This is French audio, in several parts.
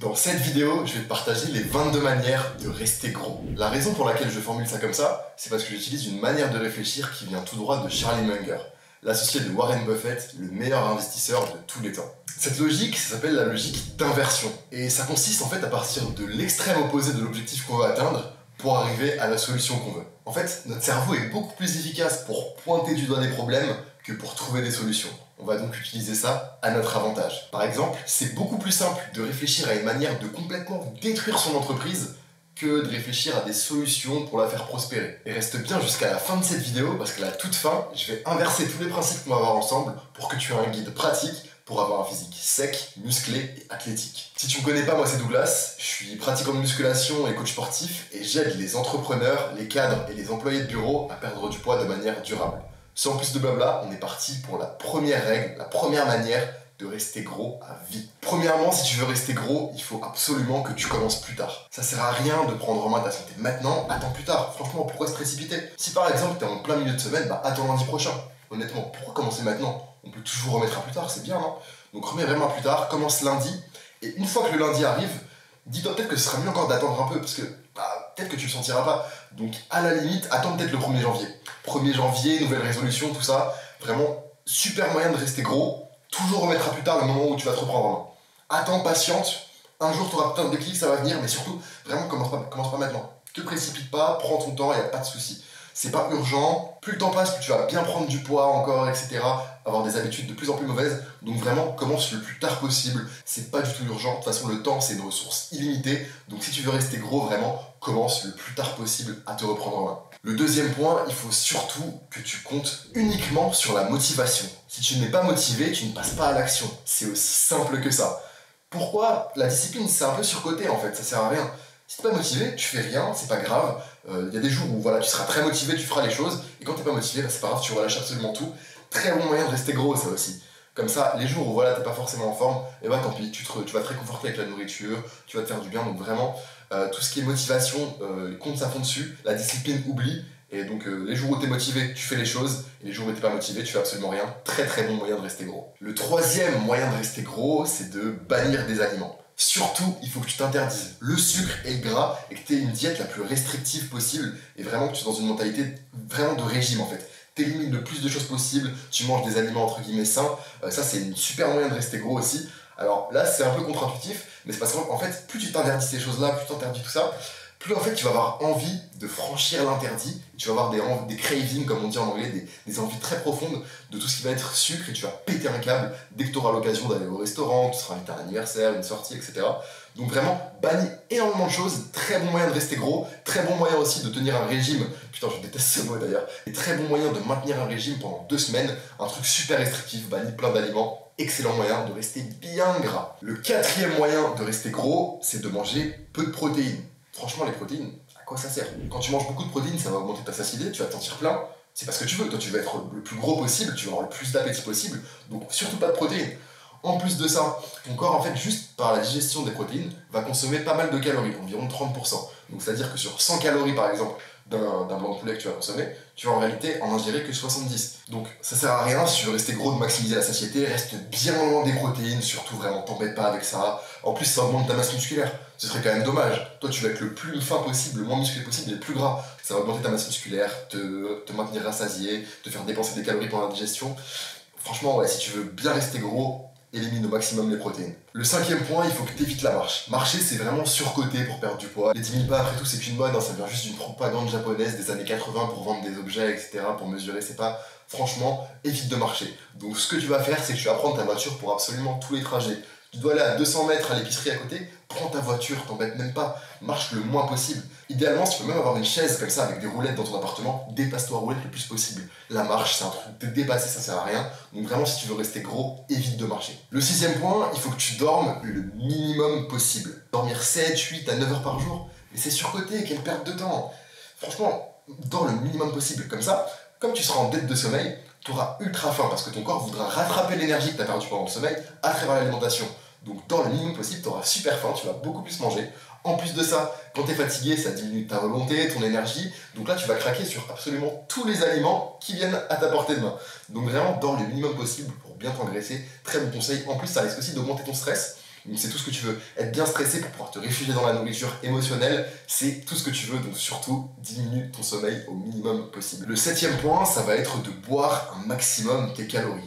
Dans cette vidéo, je vais te partager les 22 manières de rester gros. La raison pour laquelle je formule ça comme ça, c'est parce que j'utilise une manière de réfléchir qui vient tout droit de Charlie Munger, l'associé de Warren Buffett, le meilleur investisseur de tous les temps. Cette logique, ça s'appelle la logique d'inversion. Et ça consiste en fait à partir de l'extrême opposé de l'objectif qu'on veut atteindre pour arriver à la solution qu'on veut. En fait, notre cerveau est beaucoup plus efficace pour pointer du doigt des problèmes que pour trouver des solutions. On va donc utiliser ça à notre avantage. Par exemple, c'est beaucoup plus simple de réfléchir à une manière de complètement détruire son entreprise que de réfléchir à des solutions pour la faire prospérer. Et reste bien jusqu'à la fin de cette vidéo parce qu'à la toute fin, je vais inverser tous les principes qu'on va voir ensemble pour que tu aies un guide pratique pour avoir un physique sec, musclé et athlétique. Si tu me connais pas, moi c'est Douglas, je suis pratiquant de musculation et coach sportif et j'aide les entrepreneurs, les cadres et les employés de bureau à perdre du poids de manière durable. Sans plus de blabla, on est parti pour la première règle, la première manière de rester gros à vie. Premièrement, si tu veux rester gros, il faut absolument que tu commences plus tard. Ça sert à rien de prendre en main ta santé maintenant, attends plus tard. Franchement, pourquoi se précipiter? Si par exemple t'es en plein milieu de semaine, attends lundi prochain. Honnêtement, pourquoi commencer maintenant? On peut toujours remettre à plus tard, c'est bien, non? Donc remets vraiment à plus tard, commence lundi, et une fois que le lundi arrive, dis-toi peut-être que ce sera mieux encore d'attendre un peu, parce que peut-être que tu le sentiras pas. Donc à la limite, attends peut-être le 1er janvier. 1er janvier, nouvelle résolution, tout ça. Vraiment, super moyen de rester gros. Toujours remettre à plus tard le moment où tu vas te reprendre en main. Attends, patiente. Un jour, tu auras peut-être un déclic, ça va venir, mais surtout, vraiment, commence pas maintenant. Te précipite pas, prends ton temps, il n'y a pas de souci. C'est pas urgent. Plus le temps passe, plus tu vas bien prendre du poids encore, etc. Avoir des habitudes de plus en plus mauvaises. Donc vraiment, commence le plus tard possible. C'est pas du tout urgent. De toute façon, le temps, c'est une ressource illimitée. Donc si tu veux rester gros, vraiment, commence le plus tard possible à te reprendre en main. Le deuxième point, il faut surtout que tu comptes uniquement sur la motivation. Si tu n'es pas motivé, tu ne passes pas à l'action. C'est aussi simple que ça. Pourquoi? La discipline, c'est un peu surcoté en fait, ça sert à rien. Si t'es pas motivé, tu fais rien, c'est pas grave. Y a des jours où voilà, tu seras très motivé, tu feras les choses. Et quand t'es pas motivé, c'est pas grave, tu relâches absolument tout. Très bon moyen de rester gros, ça aussi. Comme ça, les jours où voilà, t'es pas forcément en forme, et tant pis, tu vas te réconforter avec la nourriture, tu vas te faire du bien. Donc vraiment, tout ce qui est motivation, compte à fond dessus. La discipline, oublie. Et donc les jours où t'es motivé, tu fais les choses. Et les jours où t'es pas motivé, tu fais absolument rien. Très très bon moyen de rester gros. Le troisième moyen de rester gros, c'est de bannir des aliments. Surtout, il faut que tu t'interdises le sucre et le gras et que tu aies une diète la plus restrictive possible et vraiment que tu sois dans une mentalité vraiment de régime en fait. T'élimines le plus de choses possible, tu manges des aliments entre guillemets sains, ça c'est une super moyen de rester gros aussi. Alors là c'est un peu contre-intuitif, mais c'est parce qu'en fait plus tu t'interdis ces choses-là, plus tu t'interdis tout ça, plus en fait tu vas avoir envie de franchir l'interdit, tu vas avoir des cravings comme on dit en anglais, des envies très profondes de tout ce qui va être sucre et tu vas péter un câble dès que tu auras l'occasion d'aller au restaurant, tu seras invité à un anniversaire, une sortie, etc. Donc vraiment, bannis énormément de choses, très bon moyen de rester gros, très bon moyen aussi de tenir un régime, putain je déteste ce mot d'ailleurs, et très bon moyen de maintenir un régime pendant 2 semaines, un truc super restrictif, bannis plein d'aliments, excellent moyen de rester bien gras. Le quatrième moyen de rester gros, c'est de manger peu de protéines. Franchement, les protéines, à quoi ça sert? Quand tu manges beaucoup de protéines, ça va augmenter ta satiété, tu vas te sentir plein. C'est pas ce que tu veux. Toi, tu veux être le plus gros possible, tu veux avoir le plus d'appétit possible. Donc, surtout pas de protéines. En plus de ça, ton corps, en fait, juste par la digestion des protéines, va consommer pas mal de calories, environ 30%. Donc, c'est-à-dire que sur 100 calories, par exemple, d'un blanc de poulet que tu vas consommer, tu vas en réalité en ingérer que 70. Donc, ça sert à rien si tu veux rester gros de maximiser la satiété, reste bien loin des protéines, surtout vraiment, t'embête pas avec ça. En plus, ça augmente ta masse musculaire. Ce serait quand même dommage. Toi, tu vas être le plus fin possible, le moins musclé possible et le plus gras. Ça va augmenter ta masse musculaire, te maintenir rassasié, te faire dépenser des calories pendant la digestion. Franchement, ouais, si tu veux bien rester gros, élimine au maximum les protéines. Le cinquième point, il faut que tu évites la marche. Marcher, c'est vraiment surcoté pour perdre du poids. Les 10 000 pas, après tout, c'est qu'une mode, hein, ça vient juste d'une propagande japonaise des années 80 pour vendre des objets, etc., pour mesurer, c'est pas... Franchement, évite de marcher. Donc ce que tu vas faire, c'est que tu vas prendre ta voiture pour absolument tous les trajets. Tu dois aller à 200 mètres à l'épicerie à côté, prends ta voiture, t'embête même pas, marche le moins possible. Idéalement, si tu peux même avoir une chaise comme ça avec des roulettes dans ton appartement, dépasse-toi à roulettes le plus possible. La marche, c'est un truc de dépasser, ça sert à rien. Donc vraiment, si tu veux rester gros, évite de marcher. Le sixième point, il faut que tu dormes le minimum possible. Dormir 7, 8 à 9 heures par jour, mais c'est surcoté, quelle perte de temps. Franchement, dors le minimum possible. Comme ça, comme tu seras en dette de sommeil, tu auras ultra faim parce que ton corps voudra rattraper l'énergie que tu as perdue pendant le sommeil à travers l'alimentation. Donc dans le minimum possible, tu auras super faim, tu vas beaucoup plus manger. En plus de ça, quand tu es fatigué, ça diminue ta volonté, ton énergie. Donc là, tu vas craquer sur absolument tous les aliments qui viennent à ta portée de main. Donc vraiment, dans le minimum possible pour bien t'engraisser. Très bon conseil. En plus, ça risque aussi d'augmenter ton stress. Donc c'est tout ce que tu veux. Être bien stressé pour pouvoir te réfugier dans la nourriture émotionnelle, c'est tout ce que tu veux. Donc surtout, diminue ton sommeil au minimum possible. Le 7e point, ça va être de boire un maximum tes calories.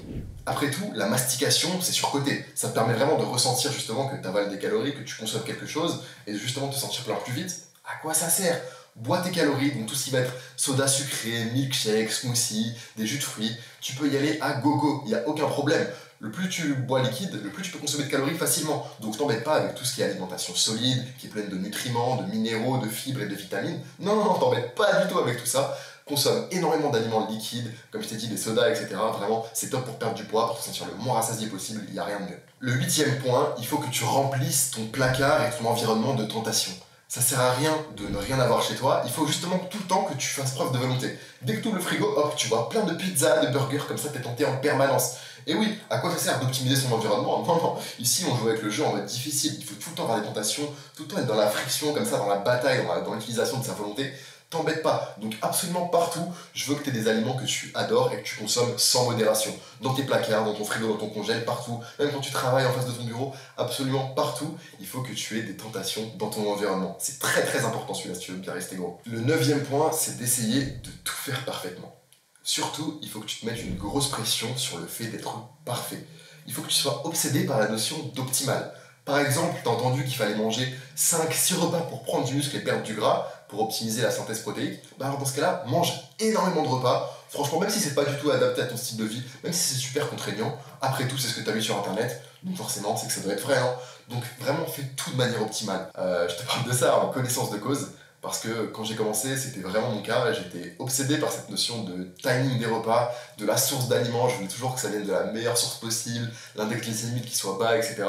Après tout, la mastication, c'est surcoté. Ça te permet vraiment de ressentir justement que tu avales des calories, que tu consommes quelque chose, et de justement te sentir plein plus vite. À quoi ça sert? Bois tes calories, donc tout ce qui va être soda sucré, milkshake, smoothie, des jus de fruits, tu peux y aller à gogo, il n'y a aucun problème. Le plus tu bois liquide, le plus tu peux consommer de calories facilement. Donc t'embête pas avec tout ce qui est alimentation solide, qui est pleine de nutriments, de minéraux, de fibres et de vitamines. Non, non, non, t'embête pas du tout avec tout ça. Consomme énormément d'aliments liquides, comme je t'ai dit, des sodas, etc. Vraiment, c'est top pour perdre du poids, pour te sentir le moins rassasié possible, il n'y a rien de mieux. Le 8e point, il faut que tu remplisses ton placard et ton environnement de tentation. Ça sert à rien de ne rien avoir chez toi, il faut justement tout le temps que tu fasses preuve de volonté. Dès que tu ouvres le frigo, hop, tu vois plein de pizzas, de burgers, comme ça t'es tenté en permanence. Et oui, à quoi ça sert d'optimiser son environnement? Non, non, ici on joue avec le jeu en mode difficile, il faut tout le temps avoir des tentations, tout le temps être dans la friction, comme ça, dans la bataille, dans l'utilisation de sa volonté. T'embête pas. Donc absolument partout, je veux que tu aies des aliments que tu adores et que tu consommes sans modération. Dans tes placards, dans ton frigo, dans ton congèle, partout. Même quand tu travailles en face de ton bureau, absolument partout, il faut que tu aies des tentations dans ton environnement. C'est très très important celui-là si tu veux bien rester gros. Le 9e point, c'est d'essayer de tout faire parfaitement. Surtout, il faut que tu te mettes une grosse pression sur le fait d'être parfait. Il faut que tu sois obsédé par la notion d'optimal. Par exemple, tu as entendu qu'il fallait manger 5-6 repas pour prendre du muscle et perdre du gras, pour optimiser la synthèse protéique. Bah alors dans ce cas-là, mange énormément de repas. Franchement, même si c'est pas du tout adapté à ton style de vie, même si c'est super contraignant, après tout, c'est ce que tu as vu sur internet, donc forcément, c'est que ça doit être vrai. Hein. Donc vraiment, fais tout de manière optimale. Je te parle de ça en connaissance de cause, parce que quand j'ai commencé, c'était vraiment mon cas. J'étais obsédé par cette notion de timing des repas, de la source d'aliments. Je voulais toujours que ça vienne de la meilleure source possible, l'index glycémique qui soit bas, etc.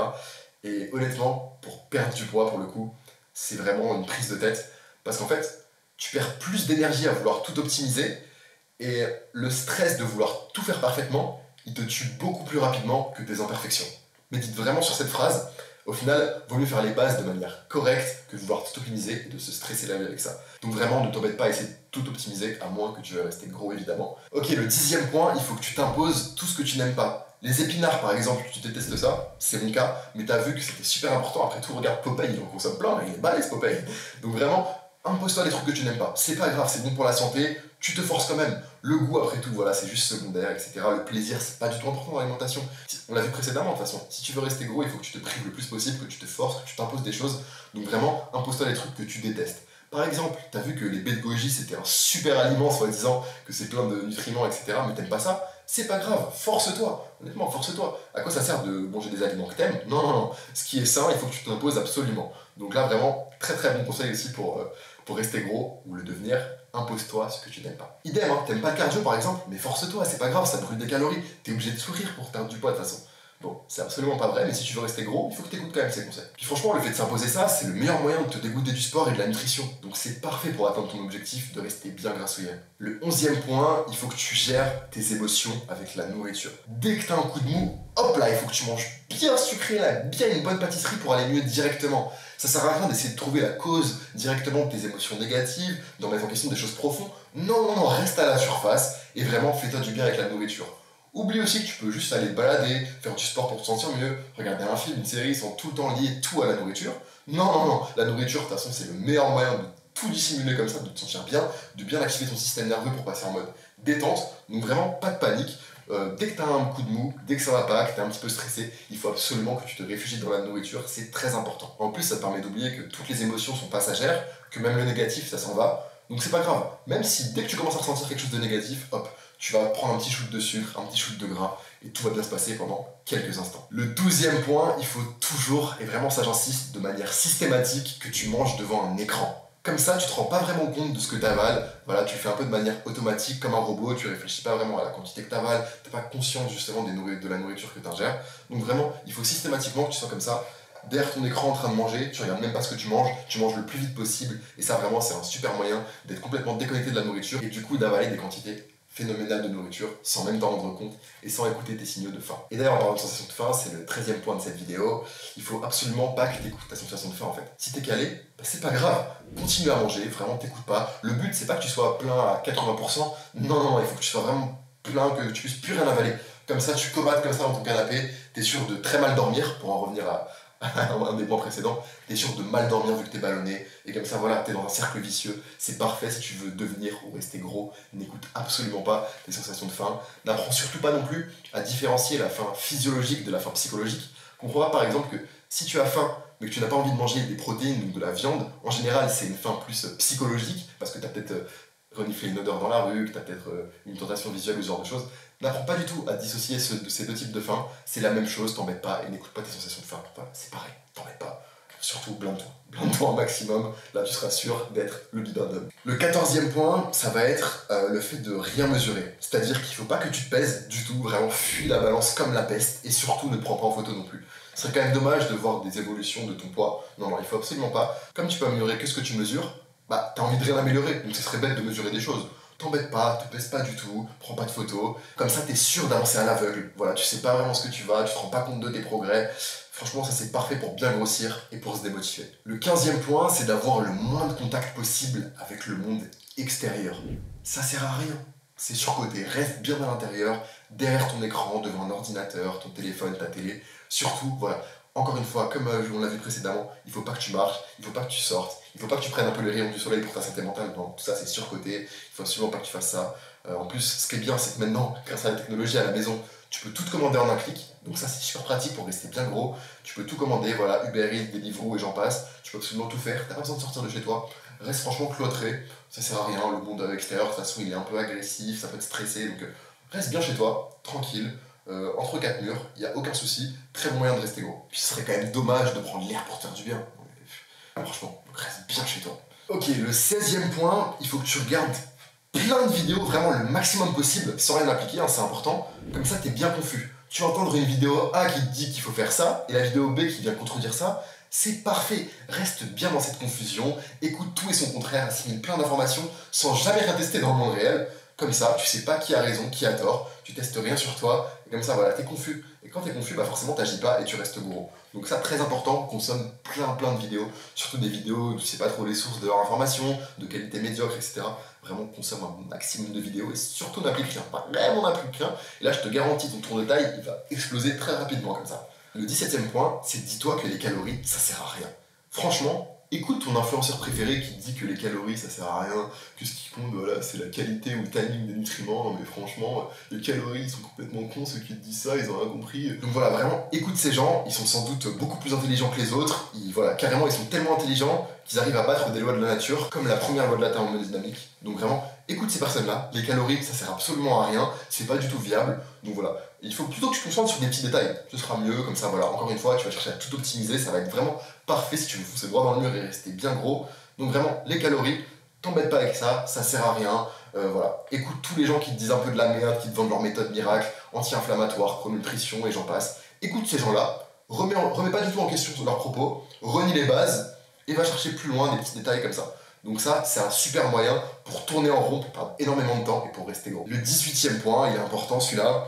Et honnêtement, pour perdre du poids, pour le coup, c'est vraiment une prise de tête. Parce qu'en fait, tu perds plus d'énergie à vouloir tout optimiser, et le stress de vouloir tout faire parfaitement, il te tue beaucoup plus rapidement que tes imperfections. Médite vraiment sur cette phrase. Au final, vaut mieux faire les bases de manière correcte que de vouloir tout optimiser et de se stresser la vie avec ça. Donc vraiment, ne t'embête pas à essayer de tout optimiser, à moins que tu veuilles rester gros évidemment. Ok, le 10e point, il faut que tu t'imposes tout ce que tu n'aimes pas. Les épinards par exemple, tu détestes ça, c'est mon cas, mais t'as vu que c'était super important. Après tout, regarde Popeye, il en consomme plein, il est balèze Popeye. Donc vraiment, impose-toi des trucs que tu n'aimes pas. C'est pas grave, c'est bon pour la santé, tu te forces quand même. Le goût, après tout, voilà, c'est juste secondaire, etc. Le plaisir, c'est pas du tout important dans l'alimentation. On l'a vu précédemment, de toute façon. Si tu veux rester gros, il faut que tu te prives le plus possible, que tu te forces, que tu t'imposes des choses. Donc vraiment, impose-toi des trucs que tu détestes. Par exemple, t'as vu que les baies de goji, c'était un super aliment, soi-disant, que c'est plein de nutriments, etc. Mais t'aimes pas ça? C'est pas grave, force-toi. Honnêtement, force-toi. À quoi ça sert de manger des aliments que t'aimes? Non, non, non. Ce qui est sain, il faut que tu t'imposes absolument. Donc là, vraiment, très très bon conseil aussi pour rester gros ou le devenir. Impose-toi ce que tu n'aimes pas. Idem, hein, t'aimes pas le cardio par exemple, mais force-toi, c'est pas grave, ça brûle des calories. T'es obligé de sourire pour perdre du poids de toute façon. Bon, c'est absolument pas vrai, mais si tu veux rester gros, il faut que tu écoutes quand même ces conseils. Puis franchement, le fait de s'imposer ça, c'est le meilleur moyen de te dégoûter du sport et de la nutrition. Donc c'est parfait pour atteindre ton objectif de rester bien grassouillet. Le 11e point, il faut que tu gères tes émotions avec la nourriture. Dès que t'as un coup de mou, hop là, il faut que tu manges bien sucré, là, bien une bonne pâtisserie pour aller mieux directement. Ça sert à rien d'essayer de trouver la cause directement de tes émotions négatives, d'en mettre en question des choses profondes. Non, non, non, reste à la surface et vraiment fais-toi du bien avec la nourriture. Oublie aussi que tu peux juste aller te balader, faire du sport pour te sentir mieux, regarder un film, une série sans tout le temps lier tout à la nourriture. Non, non, non, la nourriture, de toute façon, c'est le meilleur moyen de tout dissimuler comme ça, de te sentir bien, de bien activer ton système nerveux pour passer en mode détente. Donc vraiment, pas de panique. Dès que tu as un coup de mou, dès que ça va pas, que tu es un petit peu stressé, il faut absolument que tu te réfugies dans la nourriture, c'est très important. En plus, ça te permet d'oublier que toutes les émotions sont passagères, que même le négatif, ça s'en va. Donc c'est pas grave. Même si dès que tu commences à ressentir quelque chose de négatif, hop, tu vas prendre un petit shoot de sucre, un petit shoot de gras, et tout va bien se passer pendant quelques instants. Le 12e point, il faut toujours, et vraiment ça j'insiste, de manière systématique, que tu manges devant un écran. Comme ça, tu te rends pas vraiment compte de ce que tu avales. Voilà, tu le fais un peu de manière automatique, comme un robot, tu réfléchis pas vraiment à la quantité que tu avales, tu n'es pas conscient justement de la nourriture que tu ingères. Donc vraiment, il faut systématiquement que tu sois comme ça, derrière ton écran en train de manger, tu regardes même pas ce que tu manges le plus vite possible, et ça vraiment c'est un super moyen d'être complètement déconnecté de la nourriture, et du coup d'avaler des quantités phénoménale de nourriture sans même t'en rendre compte et sans écouter tes signaux de faim. Et d'ailleurs, en parlant de sensation de faim, c'est le 13e point de cette vidéo. Il faut absolument pas que t'écoutes ta sensation de faim en fait. Si t'es calé, bah, c'est pas grave. Continue à manger, vraiment t'écoutes pas. Le but c'est pas que tu sois plein à 80%. Non, non, il faut que tu sois vraiment plein, que tu puisses plus rien avaler. Comme ça, tu comates comme ça dans ton canapé, t'es sûr de très mal dormir pour en revenir un des points précédents, t'es sûr de mal dormir vu que t'es ballonné, et comme ça voilà, t'es dans un cercle vicieux, c'est parfait si tu veux devenir ou rester gros, n'écoute absolument pas les sensations de faim, n'apprends surtout pas non plus à différencier la faim physiologique de la faim psychologique. Comprends pas par exemple que si tu as faim, mais que tu n'as pas envie de manger des protéines ou de la viande, en général c'est une faim plus psychologique, parce que t'as peut-être reniflé une odeur dans la rue, que t'as peut-être une tentation visuelle ou ce genre de choses. N'apprends pas du tout à dissocier ces deux types de faim, c'est la même chose, t'embête pas et n'écoute pas tes sensations de faim. Voilà, c'est pareil, t'embête pas. Surtout blinde-toi un maximum, là tu seras sûr d'être le leader d'homme. Le 14e point, ça va être le fait de rien mesurer. C'est-à-dire qu'il faut pas que tu te pèses du tout, vraiment fuis la balance comme la peste et surtout ne te prends pas en photo non plus. Ce serait quand même dommage de voir des évolutions de ton poids. Non, il faut absolument pas. Comme tu peux améliorer que ce que tu mesures, bah t'as envie de rien améliorer, donc ce serait bête de mesurer des choses. T'embête pas, te pèse pas du tout, prends pas de photos, comme ça t'es sûr d'avancer à l'aveugle. Voilà, tu sais pas vraiment ce que tu vas, tu te rends pas compte de tes progrès. Franchement, ça c'est parfait pour bien grossir et pour se démotiver. Le 15e point, c'est d'avoir le moins de contact possible avec le monde extérieur. Ça sert à rien. C'est surcoté, reste bien à l'intérieur, derrière ton écran, devant un ordinateur, ton téléphone, ta télé. Surtout, voilà, encore une fois, comme on l'a vu précédemment, il faut pas que tu marches, il faut pas que tu sortes, il faut pas que tu prennes un peu les rayons du soleil pour ta santé mentale. Non, tout ça c'est surcoté, il faut absolument pas que tu fasses ça. En plus, ce qui est bien, c'est que maintenant, grâce à la technologie à la maison, tu peux tout commander en un clic. Donc ça c'est super pratique pour rester bien gros. Tu peux tout commander, voilà, Uber Eats, Deliveroo et j'en passe. Tu peux absolument tout faire, t'as pas besoin de sortir de chez toi. Reste franchement cloîtré, ça sert à rien, le monde extérieur, de toute façon il est un peu agressif, ça peut te stresser, donc reste bien chez toi, tranquille. Entre quatre murs, il n'y a aucun souci, très bon moyen de rester gros. Puis ce serait quand même dommage de prendre l'air pour faire du bien. Franchement, reste bien chez toi. Ok, le 16e point, il faut que tu regardes plein de vidéos, vraiment le maximum possible, sans rien appliquer, hein, c'est important. Comme ça, t'es bien confus. Tu vas entendre une vidéo A qui te dit qu'il faut faire ça, et la vidéo B qui vient contredire ça. C'est parfait. Reste bien dans cette confusion, écoute tout et son contraire, assimile plein d'informations sans jamais rien tester dans le monde réel. Comme ça, tu sais pas qui a raison, qui a tort, tu testes rien sur toi, et comme ça, voilà, t'es confus. Et quand t'es confus, bah forcément, t'agis pas et tu restes gros. Donc ça, très important, consomme plein de vidéos, surtout des vidéos où tu sais pas trop les sources de leur information, de qualité médiocre, etc. Vraiment, consomme un maximum de vidéos et surtout n'applique rien, pas vraiment n'applique rien. Et là, je te garantis, ton tour de taille, il va exploser très rapidement comme ça. Le 17e point, c'est dis-toi que les calories, ça sert à rien. Franchement, écoute ton influenceur préféré qui te dit que les calories ça sert à rien, que ce qui compte voilà, c'est la qualité ou le timing des nutriments. Non mais franchement, les calories ils sont complètement cons, ceux qui te disent ça, ils ont rien compris. Donc voilà, vraiment, écoute ces gens, ils sont sans doute beaucoup plus intelligents que les autres. Voilà, carrément, ils sont tellement intelligents qu'ils arrivent à battre des lois de la nature, comme la première loi de la thermodynamique. Donc vraiment, écoute ces personnes-là, les calories ça sert absolument à rien, c'est pas du tout viable. Donc voilà, il faut plutôt que tu te concentres sur des petits détails, ce sera mieux, comme ça voilà, encore une fois, tu vas chercher à tout optimiser, ça va être vraiment parfait si tu veux foncer droit dans le mur et rester bien gros. Donc vraiment, les calories, t'embête pas avec ça, ça sert à rien. Voilà, écoute tous les gens qui te disent un peu de la merde, qui te vendent leur méthode miracle, anti-inflammatoire, pro-nutrition et j'en passe. Écoute ces gens-là, remets pas du tout en question leurs propos, renie les bases et va chercher plus loin des petits détails comme ça. Donc ça, c'est un super moyen pour tourner en rond, pour perdre énormément de temps et pour rester gros. Le 18e point, il est important celui-là,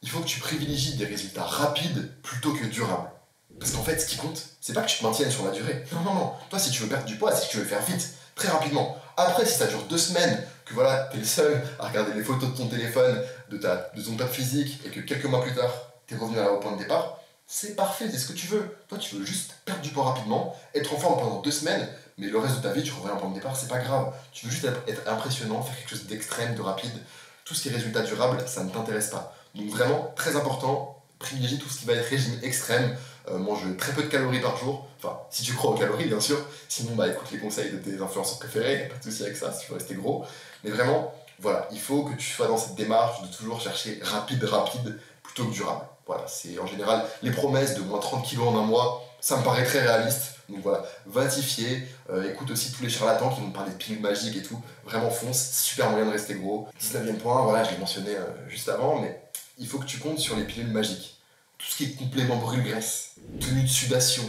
il faut que tu privilégies des résultats rapides plutôt que durables. Parce qu'en fait, ce qui compte, c'est pas que tu te maintiennes sur la durée. Non. Toi, si tu veux perdre du poids, c'est que tu veux le faire vite, très rapidement. Après, si ça dure 2 semaines, que voilà, t'es le seul à regarder les photos de ton téléphone, de ton top physique, et que quelques mois plus tard, t'es revenu au point de départ, c'est parfait, c'est ce que tu veux. Toi, tu veux juste perdre du poids rapidement, être en forme pendant 2 semaines, mais le reste de ta vie, tu reviens au point de départ, c'est pas grave. Tu veux juste être impressionnant, faire quelque chose d'extrême, de rapide. Tout ce qui est résultat durable, ça ne t'intéresse pas. Donc vraiment, très important, privilégie tout ce qui va être régime extrême, mange très peu de calories par jour, enfin, si tu crois aux calories bien sûr, sinon bah écoute les conseils de tes influenceurs préférés, y a pas de souci avec ça, si tu veux rester gros, mais vraiment, voilà, il faut que tu sois dans cette démarche de toujours chercher rapide, plutôt que durable. Voilà, c'est en général les promesses de moins 30 kilos en un mois, ça me paraît très réaliste, donc voilà, va t'y fier, écoute aussi tous les charlatans qui vont te parler de pilules magiques et tout, vraiment fonce, super moyen de rester gros. 19e point, voilà, je l'ai mentionné juste avant, mais il faut que tu comptes sur les pilules magiques. Tout ce qui est complément brûle-graisse, tenue de sudation,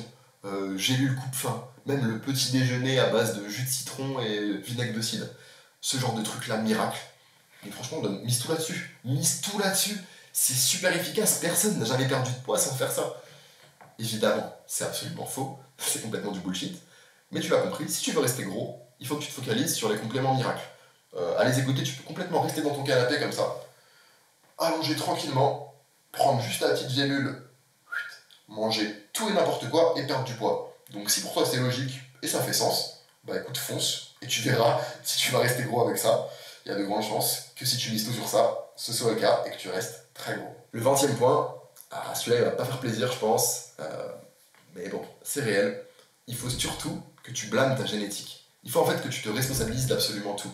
gélule coupe-faim, même le petit déjeuner à base de jus de citron et vinaigre de cidre. Ce genre de truc-là, miracle. Et franchement, mise tout là-dessus. Mise tout là-dessus. C'est super efficace. Personne n'a jamais perdu de poids sans faire ça. Évidemment, c'est absolument faux. C'est complètement du bullshit. Mais tu l'as compris, si tu veux rester gros, il faut que tu te focalises sur les compléments miracles. À les écouter, tu peux complètement rester dans ton canapé comme ça, allonger tranquillement, prendre juste la petite gélule, manger tout et n'importe quoi et perdre du poids. Donc si pour toi c'est logique et ça fait sens, bah écoute, fonce et tu verras si tu vas rester gros avec ça. Il y a de grandes chances que si tu mises tout sur ça, ce soit le cas et que tu restes très gros. Le 20e point, celui-là il va pas faire plaisir je pense, mais bon, c'est réel. Il faut surtout que tu blâmes ta génétique. Il faut en fait que tu te responsabilises d'absolument tout.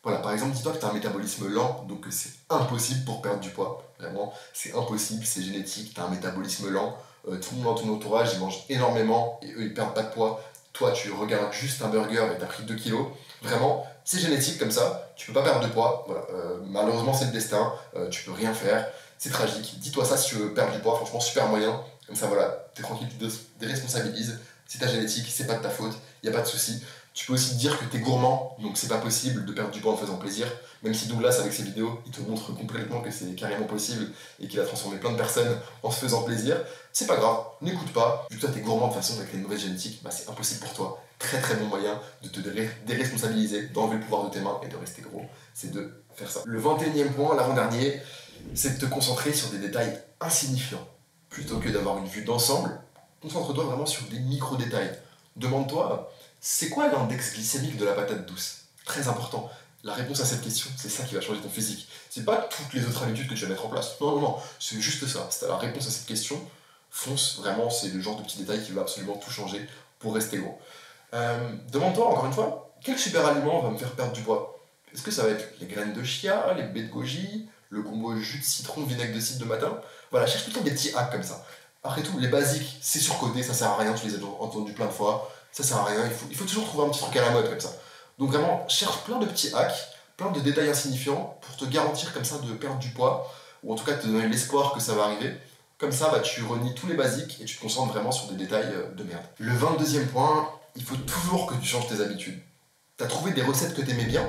Voilà, par exemple, dis-toi que tu as un métabolisme lent, donc que c'est impossible pour perdre du poids. Vraiment, c'est impossible, c'est génétique, tu as un métabolisme lent. Tout le monde dans ton entourage, ils mangent énormément et eux, ils perdent pas de poids. Toi, tu regardes juste un burger et tu as pris 2 kilos. Vraiment, c'est génétique comme ça, tu peux pas perdre de poids. Voilà. Malheureusement, c'est le destin, tu peux rien faire. C'est tragique. Dis-toi ça si tu veux perdre du poids, franchement, super moyen. Comme ça, voilà, t'es tranquille, tu te déresponsabilises. C'est ta génétique, c'est pas de ta faute, il n'y a pas de souci. Tu peux aussi te dire que t'es gourmand, donc c'est pas possible de perdre du poids en faisant plaisir. Même si Douglas, avec ses vidéos, il te montre complètement que c'est carrément possible et qu'il a transformé plein de personnes en se faisant plaisir, c'est pas grave, n'écoute pas. Vu que toi t'es gourmand de toute façon avec les mauvaises génétiques, bah c'est impossible pour toi. Très très bon moyen de te déresponsabiliser, d'enlever le pouvoir de tes mains et de rester gros, c'est de faire ça. Le 21e point, l'avant-dernier, c'est de te concentrer sur des détails insignifiants. Plutôt que d'avoir une vue d'ensemble, concentre-toi vraiment sur des micro-détails. Demande-toi, c'est quoi l'index glycémique de la patate douce? Très important. La réponse à cette question, c'est ça qui va changer ton physique. C'est pas toutes les autres habitudes que tu vas mettre en place. Non, non, non, c'est juste ça. Si t'as la réponse à cette question, fonce, vraiment, c'est le genre de petit détail qui va absolument tout changer pour rester gros. Demande-toi, encore une fois, quel super aliment va me faire perdre du poids? Est-ce que ça va être les graines de chia, les baies de goji, le combo jus de citron, vinaigre de cidre de matin? Voilà, cherche tout le temps des petits hacks comme ça. Après tout, les basiques, c'est surcodé, ça sert à rien, tu les as entendus plein de fois, ça sert à rien, il faut toujours trouver un petit truc à la mode comme ça. Donc vraiment, cherche plein de petits hacks, plein de détails insignifiants pour te garantir comme ça de perdre du poids, ou en tout cas te donner l'espoir que ça va arriver. Comme ça, bah, tu renies tous les basiques et tu te concentres vraiment sur des détails de merde. Le 22e point, il faut toujours que tu changes tes habitudes. T'as trouvé des recettes que t'aimais bien?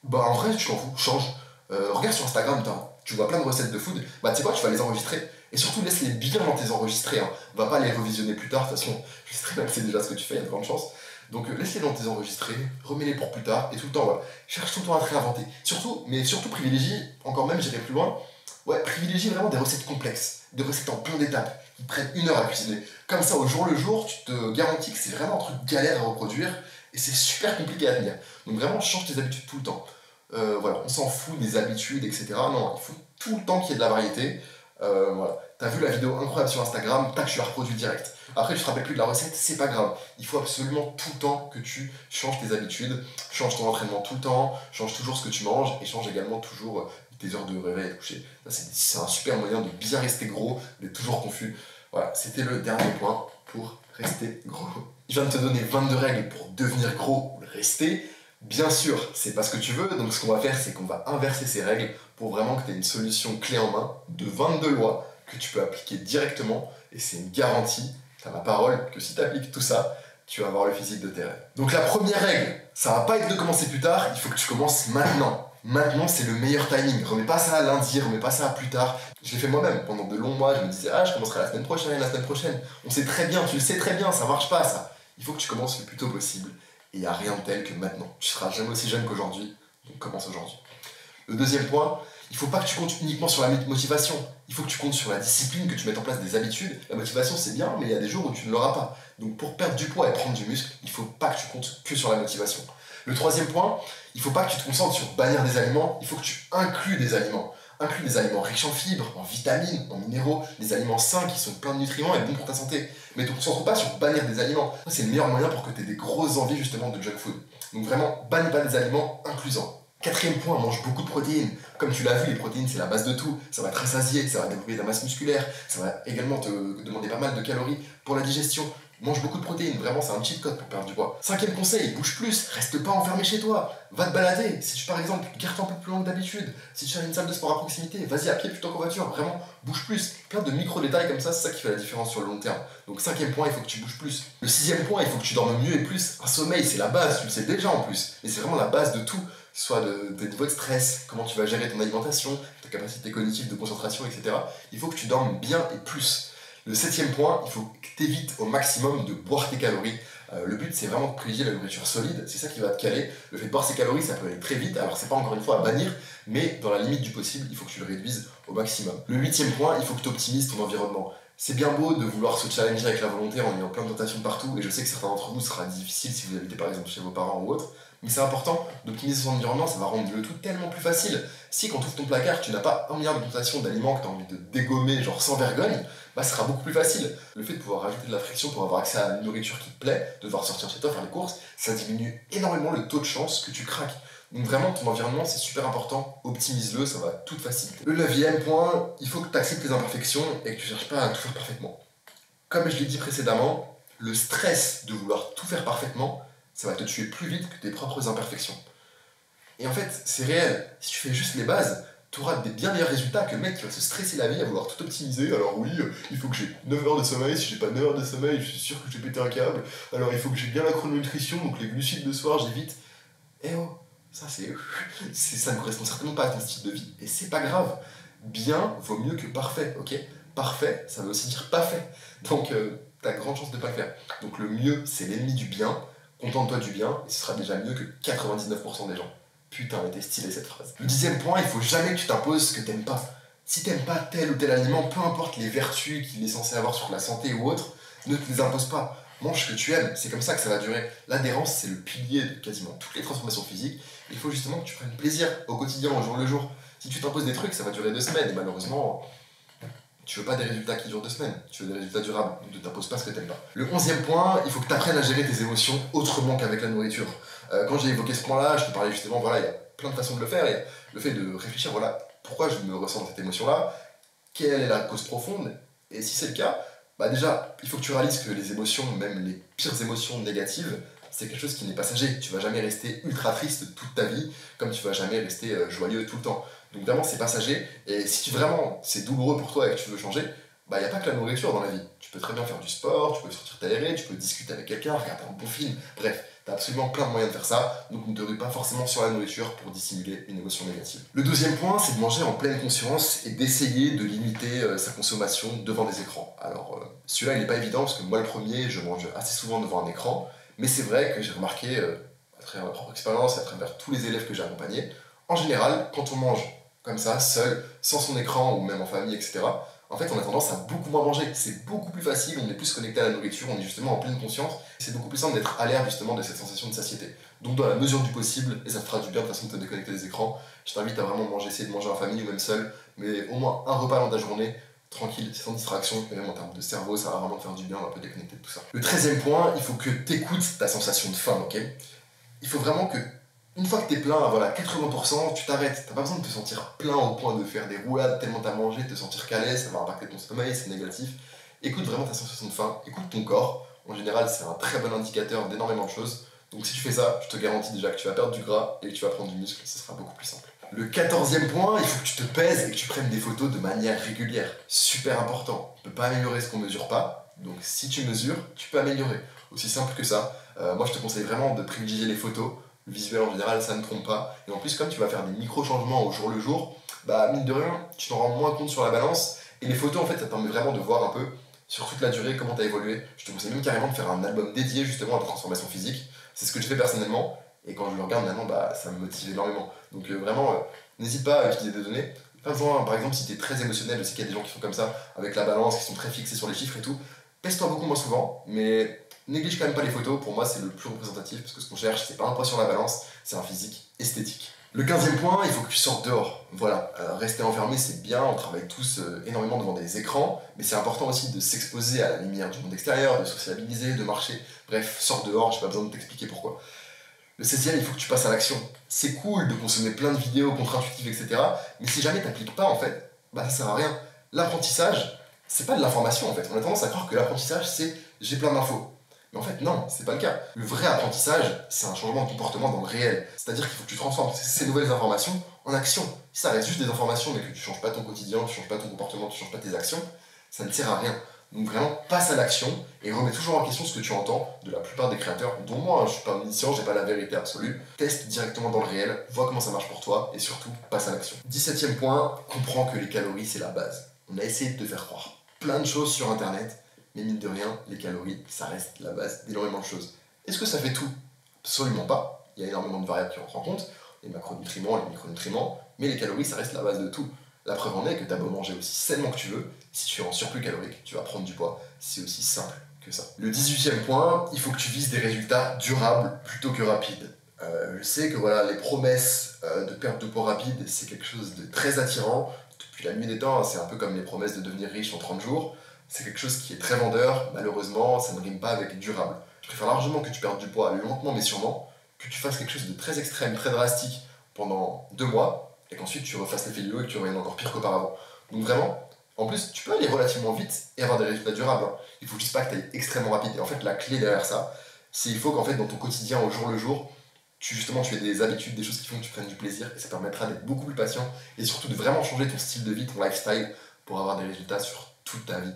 Bah en vrai, tu t'en fous, change. Regarde sur Instagram, tu vois plein de recettes de food, bah tu sais quoi, tu vas les enregistrer. Et surtout, laisse-les bien dans tes enregistrés. Hein. Va pas les revisionner plus tard, de toute façon, je sais très bien que c'est déjà ce que tu fais, il y a de grandes chances. Donc laisse-les dans tes enregistrés, remets-les pour plus tard, et tout le temps, voilà. Cherche tout le temps à te réinventer. Surtout, mais surtout privilégie, encore même, j'irai plus loin, ouais, privilégie vraiment des recettes complexes, des recettes en plein d'étapes, qui prennent 1 heure à cuisiner. Comme ça, au jour le jour, tu te garantis que c'est vraiment un truc galère à reproduire, et c'est super compliqué à tenir. Donc vraiment, change tes habitudes tout le temps. Voilà, on s'en fout des habitudes, etc. Non, il faut tout le temps qu'il y ait de la variété. Voilà. T'as vu la vidéo incroyable sur Instagram, tac, tu la reproduis direct. Après, tu te rappelles plus de la recette, c'est pas grave. Il faut absolument tout le temps que tu changes tes habitudes, change ton entraînement tout le temps, change toujours ce que tu manges et change également toujours tes heures de réveil et de coucher. C'est un super moyen de bien rester gros, d'être toujours confus. Voilà, c'était le dernier point pour rester gros. Je viens de te donner 22 règles pour devenir gros ou le rester. Bien sûr, c'est pas ce que tu veux, donc ce qu'on va faire, c'est qu'on va inverser ces règles pour vraiment que tu aies une solution clé en main de 22 lois que tu peux appliquer directement, et c'est une garantie, t'as ma parole, que si tu appliques tout ça, tu vas avoir le physique de tes rêves. Donc la première règle, ça va pas être de commencer plus tard, il faut que tu commences maintenant. Maintenant, c'est le meilleur timing. Remets pas ça à lundi, remets pas ça à plus tard. Je l'ai fait moi-même. Pendant de longs mois, je me disais, je commencerai la semaine prochaine, la semaine prochaine. On sait très bien, tu le sais très bien, ça marche pas ça. Il faut que tu commences le plus tôt possible. Et il n'y a rien de tel que maintenant. Tu seras jamais aussi jeune qu'aujourd'hui, donc commence aujourd'hui. Le deuxième point, il ne faut pas que tu comptes uniquement sur la motivation. Il faut que tu comptes sur la discipline, que tu mettes en place des habitudes. La motivation, c'est bien, mais il y a des jours où tu ne l'auras pas. Donc pour perdre du poids et prendre du muscle, il ne faut pas que tu comptes que sur la motivation. Le troisième point, il ne faut pas que tu te concentres sur bannir des aliments, il faut que tu inclues des aliments. Inclus des aliments riches en fibres, en vitamines, en minéraux, des aliments sains qui sont pleins de nutriments et bons pour ta santé. Mais ne te concentre pas sur bannir des aliments. Ça, c'est le meilleur moyen pour que tu aies des grosses envies justement de junk food. Donc vraiment, bannis pas des aliments inclusants. Quatrième point, mange beaucoup de protéines. Comme tu l'as vu, les protéines, c'est la base de tout. Ça va te rassasier, ça va développer ta masse musculaire, ça va également te demander pas mal de calories pour la digestion. Mange beaucoup de protéines, vraiment c'est un cheat code pour perdre du poids. Cinquième conseil, bouge plus, reste pas enfermé chez toi. Va te balader, si tu par exemple garde un peu plus loin que d'habitude, si tu as une salle de sport à proximité, vas-y à pied plutôt qu'en voiture, vraiment, bouge plus. Plein de micro-détails comme ça, c'est ça qui fait la différence sur le long terme. Donc cinquième point, il faut que tu bouges plus. Le sixième point, il faut que tu dormes mieux et plus. Un sommeil, c'est la base, tu le sais déjà en plus, mais c'est vraiment la base de tout. Soit de niveaux de stress, comment tu vas gérer ton alimentation, ta capacité cognitive de concentration, etc. Il faut que tu dormes bien et plus. Le septième point, il faut que tu évites au maximum de boire tes calories. Le but, c'est vraiment de privilégier la nourriture solide, c'est ça qui va te caler. Le fait de boire ses calories, ça peut aller très vite, alors c'est pas encore une fois à bannir, mais dans la limite du possible, il faut que tu le réduises au maximum. Le huitième point, il faut que tu optimises ton environnement. C'est bien beau de vouloir se challenger avec la volonté en ayant plein de tentations partout, et je sais que certains d'entre vous sera difficile si vous habitez par exemple chez vos parents ou autre, mais c'est important d'optimiser son environnement, ça va rendre le tout tellement plus facile. Si quand tu ouvres ton placard, tu n'as pas un milliard de tentations d'aliments que tu as envie de dégommer, genre sans vergogne, bah ce sera beaucoup plus facile. Le fait de pouvoir rajouter de la friction pour avoir accès à une nourriture qui te plaît, de devoir sortir chez toi faire les courses, ça diminue énormément le taux de chance que tu craques. Donc vraiment, ton environnement, c'est super important, optimise-le, ça va tout faciliter. Le 9e point, il faut que tu acceptes tes imperfections et que tu cherches pas à tout faire parfaitement. Comme je l'ai dit précédemment, le stress de vouloir tout faire parfaitement, ça va te tuer plus vite que tes propres imperfections. Et en fait, c'est réel, si tu fais juste les bases, tu auras des bien meilleurs résultats que le mec qui va se stresser la vie à vouloir tout optimiser. Alors oui, il faut que j'ai 9 heures de sommeil, si j'ai pas 9 heures de sommeil, je suis sûr que j'ai pété un câble. Alors il faut que j'ai bien la chrononutrition, donc les glucides de soir, j'évite. Eh oh, ça ça ne correspond certainement pas à ton style de vie, et c'est pas grave. Bien vaut mieux que parfait, ok? Parfait, ça veut aussi dire pas fait. Donc t'as grande chance de pas le faire. Donc le mieux, c'est l'ennemi du bien. Contente-toi du bien, et ce sera déjà mieux que 99% des gens. Putain, elle était stylée cette phrase. Le 10e point, il faut jamais que tu t'imposes ce que t'aimes pas. Si t'aimes pas tel ou tel aliment, peu importe les vertus qu'il est censé avoir sur la santé ou autre, ne te les impose pas. Mange ce que tu aimes, c'est comme ça que ça va durer. L'adhérence, c'est le pilier de quasiment toutes les transformations physiques. Il faut justement que tu prennes plaisir au quotidien, au jour le jour. Si tu t'imposes des trucs, ça va durer 2 semaines, et malheureusement, tu veux pas des résultats qui durent 2 semaines, tu veux des résultats durables, donc ne t'imposes pas ce que t'aimes pas. Le 11e point, il faut que tu apprennes à gérer tes émotions autrement qu'avec la nourriture. Quand j'ai évoqué ce point-là, je te parlais justement, voilà, il y a plein de façons de le faire, et le fait de réfléchir, voilà, pourquoi je me ressens cette émotion-là, quelle est la cause profonde, et si c'est le cas, bah déjà, il faut que tu réalises que les émotions, même les pires émotions négatives, c'est quelque chose qui n'est passager. Tu vas jamais rester ultra triste toute ta vie, comme tu vas jamais rester joyeux tout le temps. Donc vraiment, c'est passager, et si vraiment c'est douloureux pour toi et que tu veux changer, bah y a pas que la nourriture dans la vie. Tu peux très bien faire du sport, tu peux sortir t'aérer, tu peux discuter avec quelqu'un, regarder un bon film, bref, t'as absolument plein de moyens de faire ça, donc ne te rue pas forcément sur la nourriture pour dissimuler une émotion négative. Le 2e point, c'est de manger en pleine conscience et d'essayer de limiter sa consommation devant des écrans. Alors celui-là il n'est pas évident parce que moi le premier, je mange assez souvent devant un écran, mais c'est vrai que j'ai remarqué, à travers ma propre expérience et à travers tous les élèves que j'ai accompagnés, en général, quand on mange comme ça, seul, sans son écran ou même en famille, etc., en fait, on a tendance à beaucoup moins manger. C'est beaucoup plus facile, on est plus connecté à la nourriture, on est justement en pleine conscience. C'est beaucoup plus simple d'être alerte justement de cette sensation de satiété. Donc, dans la mesure du possible, et ça te fera du bien de façon de te déconnecter des écrans, je t'invite à vraiment manger, essayer de manger en famille ou même seul, mais au moins un repas dans ta journée, tranquille, sans distraction, et même en termes de cerveau, ça va vraiment te faire du bien, on va un peu déconnecter de tout ça. Le 13e point, il faut que tu écoutes ta sensation de faim, ok? Il faut vraiment que, une fois que t'es plein, voilà, 80%, tu t'arrêtes. T'as pas besoin de te sentir plein au point de faire des roulades tellement t'as mangé, de te sentir calé, ça va impacter ton sommeil, c'est négatif. Écoute vraiment ta sensation de faim, écoute ton corps. En général, c'est un très bon indicateur d'énormément de choses. Donc si tu fais ça, je te garantis déjà que tu vas perdre du gras et que tu vas prendre du muscle, ce sera beaucoup plus simple. Le 14e point, il faut que tu te pèses et que tu prennes des photos de manière régulière. Super important. On peut pas améliorer ce qu'on mesure pas, donc si tu mesures, tu peux améliorer. Aussi simple que ça. Moi, je te conseille vraiment de privilégier les photos. Le visuel en général, ça ne trompe pas. Et en plus, comme tu vas faire des micro-changements au jour le jour, bah mine de rien, tu t'en rends moins compte sur la balance. Et les photos, en fait, ça te permet vraiment de voir un peu sur toute la durée comment tu as évolué. Je te conseille même carrément de faire un album dédié justement à ta transformation physique. C'est ce que je fais personnellement. Et quand je le regarde maintenant, bah, ça me motive énormément. Donc vraiment, n'hésite pas à utiliser des données. Pas besoin, par exemple, si tu es très émotionnel, je sais qu'il y a des gens qui font comme ça, avec la balance, qui sont très fixés sur les chiffres et tout. Pèse-toi beaucoup moins souvent, mais néglige quand même pas les photos. Pour moi, c'est le plus représentatif, parce que ce qu'on cherche, c'est pas un poids sur la balance, c'est un physique esthétique. Le 15e point, il faut que tu sortes dehors. Voilà, rester enfermé, c'est bien, on travaille tous énormément devant des écrans, mais c'est important aussi de s'exposer à la lumière du monde extérieur, de sociabiliser, de marcher. Bref, sors dehors, j'ai pas besoin de t'expliquer pourquoi. Le 16e, il faut que tu passes à l'action. C'est cool de consommer plein de vidéos contre-intuitives, etc. Mais si jamais t'appliques pas, en fait, bah ça sert à rien. L'apprentissage, c'est pas de l'information, en fait. On a tendance à croire que l'apprentissage, c'est j'ai plein d'infos. Mais en fait, non, c'est pas le cas. Le vrai apprentissage, c'est un changement de comportement dans le réel. C'est-à-dire qu'il faut que tu transformes ces nouvelles informations en action. Si ça reste juste des informations, mais que tu changes pas ton quotidien, tu changes pas ton comportement, tu changes pas tes actions, ça ne sert à rien. Donc vraiment, passe à l'action et remets toujours en question ce que tu entends de la plupart des créateurs, dont moi, je suis pas omniscient, j'ai pas la vérité absolue. Teste directement dans le réel, vois comment ça marche pour toi et surtout, passe à l'action. 17e point, comprends que les calories, c'est la base. On a essayé de te faire croire plein de choses sur internet, mais mine de rien, les calories, ça reste la base d'énormément de choses. Est-ce que ça fait tout? Absolument pas. Il y a énormément de variables qui rentrent en compte, les macronutriments, les micronutriments, mais les calories, ça reste la base de tout. La preuve en est que tu as beau manger aussi sainement que tu veux, si tu es en surplus calorique, tu vas prendre du poids. C'est aussi simple que ça. Le 18e point, il faut que tu vises des résultats durables plutôt que rapides. Je sais que voilà, les promesses de perte de poids rapide, c'est quelque chose de très attirant. Depuis la nuit des temps, c'est un peu comme les promesses de devenir riche en 30 jours. C'est quelque chose qui est très vendeur. Malheureusement, ça ne rime pas avec durable. Je préfère largement que tu perdes du poids lentement mais sûrement, que tu fasses quelque chose de très extrême, très drastique pendant 2 mois, et qu'ensuite tu refasses l'effet yo-yo et que tu reviennes encore pire qu'auparavant. Donc vraiment, en plus, tu peux aller relativement vite et avoir des résultats durables. Hein. Il faut juste pas que tu ailles extrêmement rapide. Et en fait, la clé derrière ça, c'est il faut qu'en fait, dans ton quotidien, au jour le jour, tu aies des habitudes, des choses qui font que tu prennes du plaisir, et ça permettra d'être beaucoup plus patient, et surtout de vraiment changer ton style de vie, ton lifestyle, pour avoir des résultats sur toute ta vie.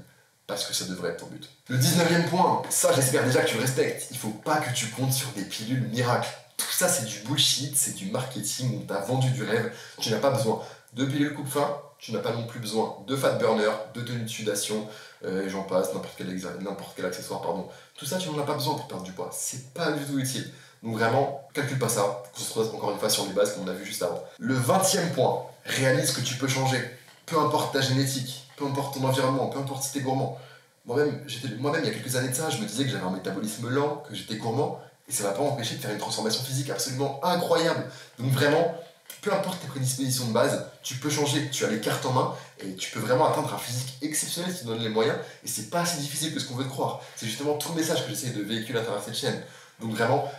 Parce que ça devrait être ton but. Le 19e point, ça j'espère déjà que tu le respectes. Il faut pas que tu comptes sur des pilules miracles. Tout ça c'est du bullshit, c'est du marketing, on t'a vendu du rêve. Tu n'as pas besoin de pilules coupe-faim, tu n'as pas non plus besoin de fat burner, de tenue de sudation, et j'en passe, n'importe quel accessoire, pardon. Tout ça tu n'en as pas besoin pour perdre du poids, c'est pas du tout utile. Donc vraiment, calcule pas ça, qu'on se retrouve encore une fois sur les bases comme on a vu juste avant. Le 20e point, réalise que tu peux changer. Peu importe ta génétique, peu importe ton environnement, peu importe si t'es gourmand. Moi-même, il y a quelques années de ça, je me disais que j'avais un métabolisme lent, que j'étais gourmand, et ça m'a pas empêché de faire une transformation physique absolument incroyable. Donc vraiment, peu importe tes prédispositions de base, tu peux changer, tu as les cartes en main, et tu peux vraiment atteindre un physique exceptionnel qui te donne les moyens, et c'est pas si difficile que ce qu'on veut te croire. C'est justement tout le message que j'essaie de véhiculer à travers cette chaîne. Donc vraiment,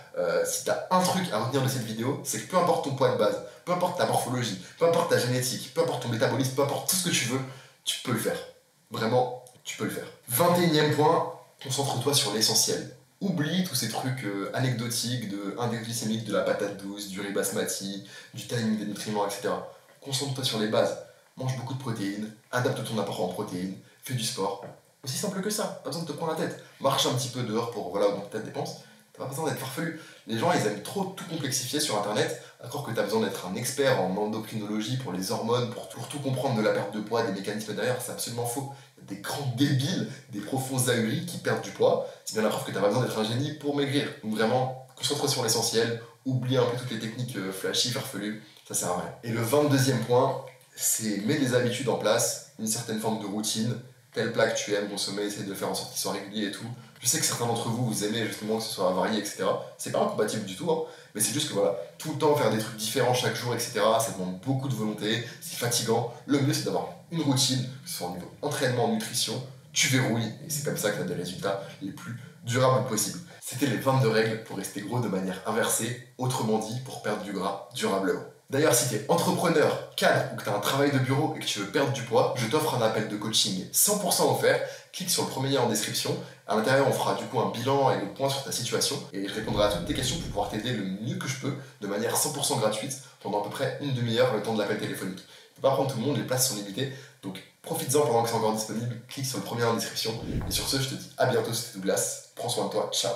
si t'as un truc à retenir de cette vidéo, c'est que peu importe ton poids de base, peu importe ta morphologie, peu importe ta génétique, peu importe ton métabolisme, peu importe tout ce que tu veux, tu peux le faire. Vraiment, tu peux le faire. 21e point, concentre-toi sur l'essentiel. Oublie tous ces trucs anecdotiques de index glycémique, de la patate douce, du riz basmati, du timing des nutriments, etc. Concentre-toi sur les bases. Mange beaucoup de protéines, adapte ton apport en protéines, fais du sport. Aussi simple que ça, pas besoin de te prendre la tête. Marche un petit peu dehors pour voilà augmenter ta dépense. T'as pas besoin d'être farfelu. Les gens, ils aiment trop tout complexifier sur internet, à croire que t'as besoin d'être un expert en endocrinologie pour les hormones, pour tout comprendre de la perte de poids, des mécanismes derrière, c'est absolument faux. Il y a des grands débiles, des profonds ahuris qui perdent du poids, c'est bien la preuve que t'as pas besoin d'être un génie pour maigrir. Donc vraiment, concentre-toi sur l'essentiel, oublie un peu toutes les techniques flashy, farfelues, ça sert à rien. Et le 22e point, c'est mets des habitudes en place, une certaine forme de routine, tel plat que tu aimes consommer, essaye de faire en sorte qu'il soit régulier et tout. Je sais que certains d'entre vous, vous aimez justement que ce soit varié, etc. C'est pas incompatible du tout, hein. Mais c'est juste que voilà, tout le temps faire des trucs différents chaque jour, etc. Ça demande beaucoup de volonté, c'est fatigant. Le mieux c'est d'avoir une routine, que ce soit au niveau entraînement, nutrition, tu verrouilles, et c'est comme ça que tu as des résultats les plus durables possibles. C'était les 22 règles pour rester gros de manière inversée, autrement dit, pour perdre du gras durablement. D'ailleurs, si tu es entrepreneur, cadre ou que tu as un travail de bureau et que tu veux perdre du poids, je t'offre un appel de coaching 100% offert. Clique sur le premier lien en description. À l'intérieur, on fera du coup un bilan et le point sur ta situation et je répondrai à toutes tes questions pour pouvoir t'aider le mieux que je peux de manière 100% gratuite pendant à peu près une demi-heure le temps de l'appel téléphonique. Je ne peux pas prendre tout le monde, les places sont limitées, donc profites-en pendant que c'est encore disponible. Clique sur le premier lien en description. Et sur ce, je te dis à bientôt, c'était Douglas. Prends soin de toi, ciao.